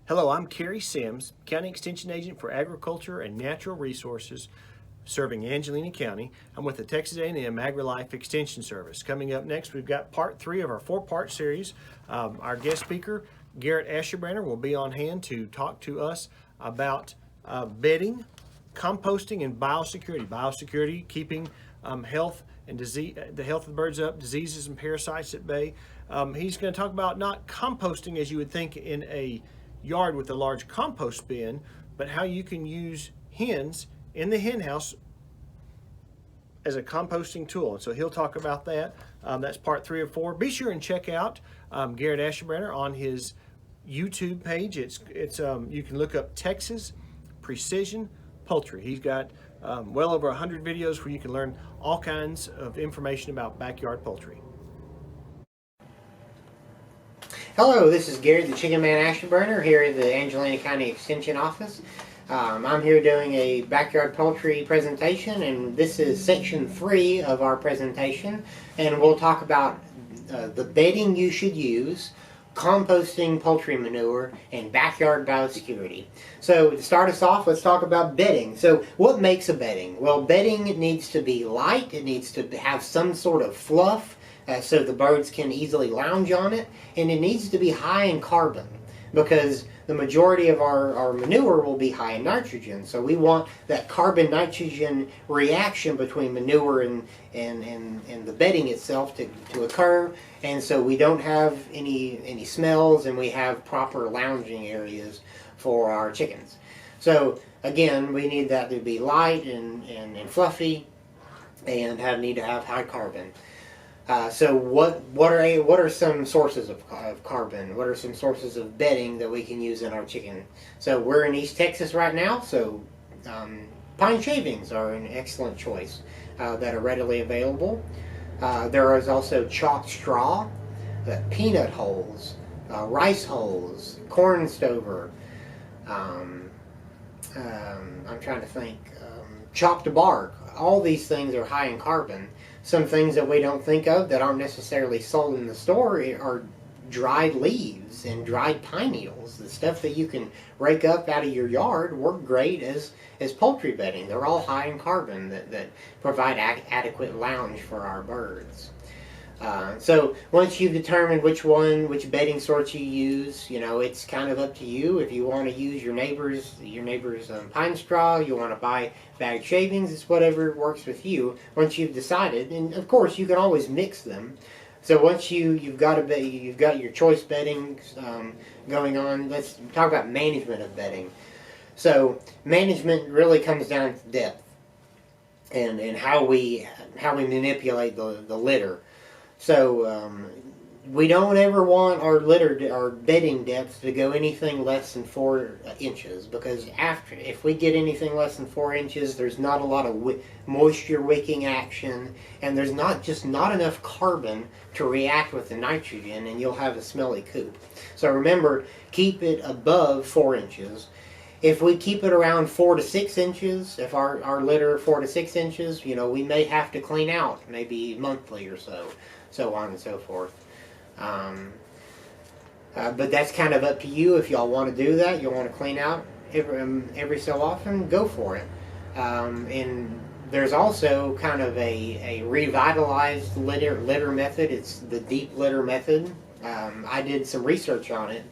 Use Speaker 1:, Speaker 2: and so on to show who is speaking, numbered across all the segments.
Speaker 1: Hello, I'm Kerry Sims, County Extension Agent for Agriculture and Natural Resources, serving Angelina County. I'm with the Texas A&M AgriLife Extension Service. Coming up next, we've got part 3 of our 4-part series. Our guest speaker, Garrett Asherbranner, will be on hand to talk to us about bedding, composting, and biosecurity. Biosecurity, keeping health and disease, the health of the birds up, diseases and parasites at bay. He's going to talk about not composting as you would think in a yard with a large compost bin, but how you can use hens in the hen house as a composting tool. And so he'll talk about that. That's part 3 of 4. Be sure and check out Garrett Asherbranner on his YouTube page. It's you can look up Texas Precision Poultry. He's got well over 100 videos where you can learn all kinds of information about backyard poultry.
Speaker 2: Hello, this is Garrett, the Chicken Man Asherbranner here at the Angelina County Extension Office. I'm here doing a backyard poultry presentation, and this is section 3 of our presentation. And we'll talk about the bedding you should use, composting poultry manure, and backyard biosecurity. So to start us off, let's talk about bedding. So what makes a bedding? Well, bedding needs to be light, it needs to have some sort of fluff, so the birds can easily lounge on it, and it needs to be high in carbon because the majority of our manure will be high in nitrogen. So we want that carbon-nitrogen reaction between manure and the bedding itself to occur, and so we don't have any smells, and we have proper lounging areas for our chickens. So again, we need that to be light and fluffy, and need to have high carbon. So what are some sources of carbon? What are some sources of bedding that we can use in our chicken? So we're in East Texas right now, so pine shavings are an excellent choice that are readily available. There is also chalk straw, peanut hulls, rice hulls, corn stover. I'm trying to think. Chopped bark. All these things are high in carbon. Some things that we don't think of that aren't necessarily sold in the store are dried leaves and dried pine needles. The stuff that you can rake up out of your yard work great as poultry bedding. They're all high in carbon that provide adequate lounge for our birds. So once you've determined which bedding sort you use, it's kind of up to you. If you want to use your neighbor's pine straw, you want to buy bagged shavings, it's whatever works with you. Once you've decided, and of course you can always mix them. So once you've got your choice bedding going on, let's talk about management of bedding. So management really comes down to depth and how we manipulate the litter. So we don't ever want our bedding depth to go anything less than 4 inches, because if we get anything less than 4 inches, there's not a lot of moisture wicking action, and there's not enough carbon to react with the nitrogen, and you'll have a smelly coop. So remember, keep it above 4 inches. If we keep it around 4 to 6 inches, if our litter 4 to 6 inches, we may have to clean out maybe monthly or so on and so forth. But that's kind of up to you. If y'all want to do that, you'll want to clean out every so often, go for it. And there's also kind of a revitalized litter method. It's the deep litter method. I did some research on it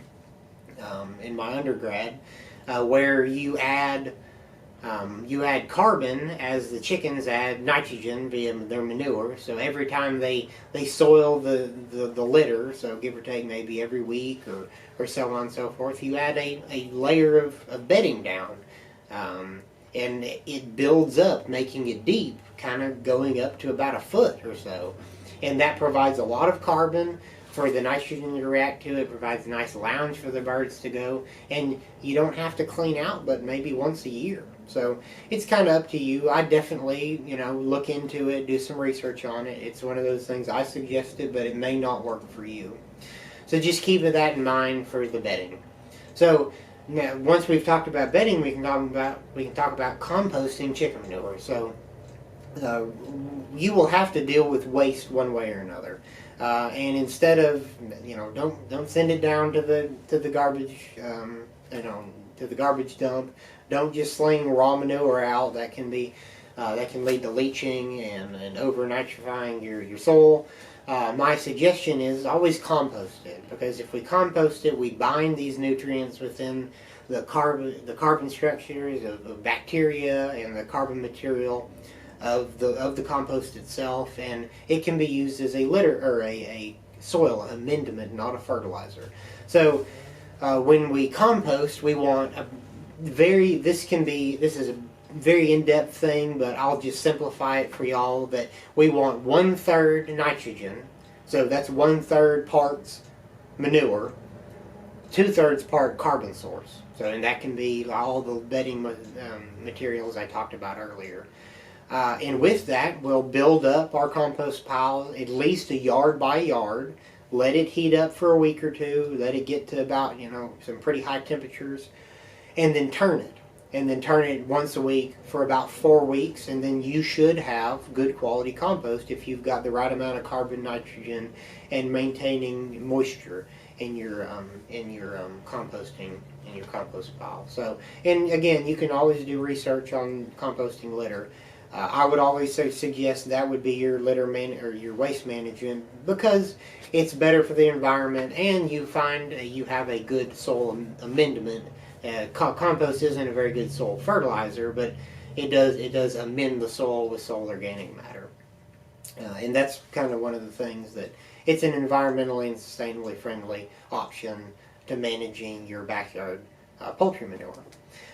Speaker 2: in my undergrad, where you add carbon as the chickens add nitrogen via their manure. So every time they soil the litter, so give or take maybe every week or so on and so forth, you add a layer of bedding down. And it builds up, making it deep, kind of going up to about 1 foot or so. And that provides a lot of carbon for the nitrogen to react to. It provides a nice lounge for the birds to go. And you don't have to clean out but maybe once a year. So it's kind of up to you. I definitely, look into it, do some research on it. It's one of those things I suggested, but it may not work for you. So just keep that in mind for the bedding. So now, once we've talked about bedding, we can talk about composting chicken manure. So you will have to deal with waste one way or another. And instead of, don't send it down to the garbage to the garbage dump. Don't just sling raw manure out. That can be that can lead to leaching and over nitrifying your soil. My suggestion is always compost it, because if we compost it, we bind these nutrients within the carbon structures of bacteria and the carbon material of the compost itself, and it can be used as a litter or a soil amendment, not a fertilizer. So when we compost, we want this is a very in-depth thing, but I'll just simplify it for y'all, that we want 1/3 nitrogen, so that's 1/3 parts manure, 2/3 part carbon source. So, and that can be all the bedding materials I talked about earlier. And with that, we'll build up our compost pile at least a yard by yard. Let it heat up for a week or two. Let it get to about, some pretty high temperatures. And then turn it. And then turn it once a week for about 4 weeks. And then you should have good quality compost if you've got the right amount of carbon, nitrogen, and maintaining moisture in your composting, in your compost pile. So, and again, you can always do research on composting litter. I would always suggest that would be your litter or your waste management, because it's better for the environment, and you find you have a good soil amendment. Compost isn't a very good soil fertilizer, but it does amend the soil with soil organic matter, and that's kind of one of the things that it's an environmentally and sustainably friendly option to managing your backyard poultry manure.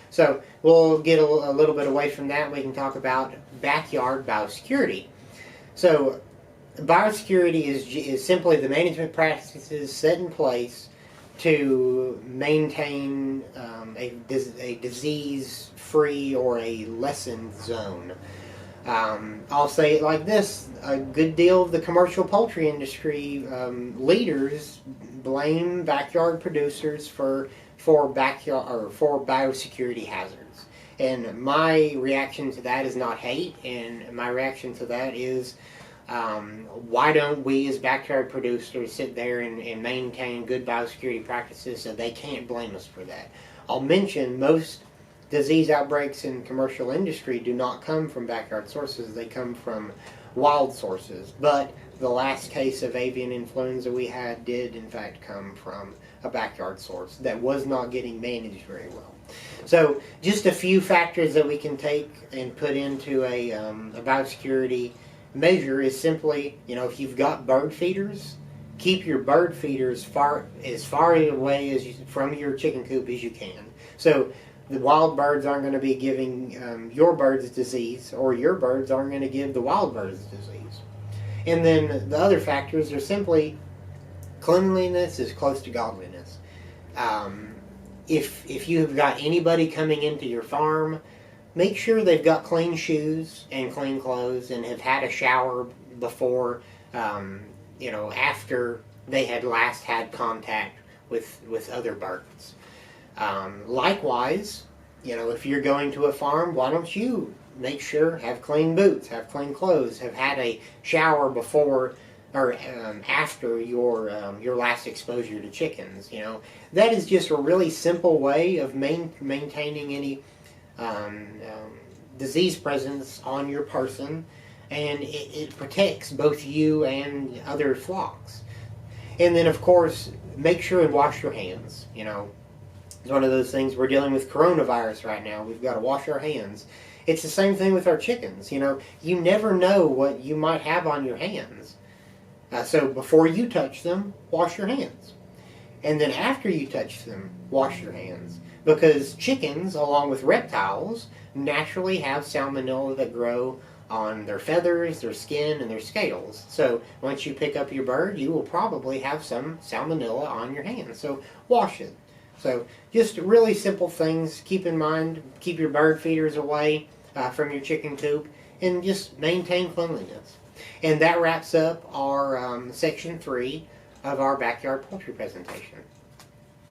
Speaker 2: So we'll get a little bit away from that. We can talk about backyard biosecurity. So biosecurity is simply the management practices set in place to maintain a disease-free or a lessened zone. I'll say it like this: a good deal of the commercial poultry industry leaders blame backyard producers for biosecurity hazards. And my reaction to that is not hate, and my reaction to that is why don't we as backyard producers sit there and maintain good biosecurity practices so they can't blame us for that? I'll mention most disease outbreaks in commercial industry do not come from backyard sources. They come from wild sources. But the last case of avian influenza we had did in fact come from a backyard source that was not getting managed very well. So just a few factors that we can take and put into a biosecurity measure is simply, if you've got bird feeders, keep your bird feeders as far away from your chicken coop as you can. So the wild birds aren't going to be giving your birds disease, or your birds aren't going to give the wild birds disease. And then the other factors are simply cleanliness is close to godliness. If you've got anybody coming into your farm, make sure they've got clean shoes and clean clothes and have had a shower before, after they had last had contact with other birds. Likewise, if you're going to a farm, why don't you make sure, have clean boots, have clean clothes, have had a shower before or after your last exposure to chickens. That is just a really simple way of maintaining any disease presence on your person, and it protects both you and other flocks. And then, of course, make sure and wash your hands. It's one of those things, we're dealing with coronavirus right now. We've got to wash our hands. It's the same thing with our chickens. You never know what you might have on your hands. So before you touch them, wash your hands. And then after you touch them, wash your hands. Because chickens, along with reptiles, naturally have salmonella that grow on their feathers, their skin, and their scales. So once you pick up your bird, you will probably have some salmonella on your hands. So wash it. So just really simple things. Keep in mind, keep your bird feeders away from your chicken coop, and just maintain cleanliness. And that wraps up our section 3 of our backyard poultry presentation.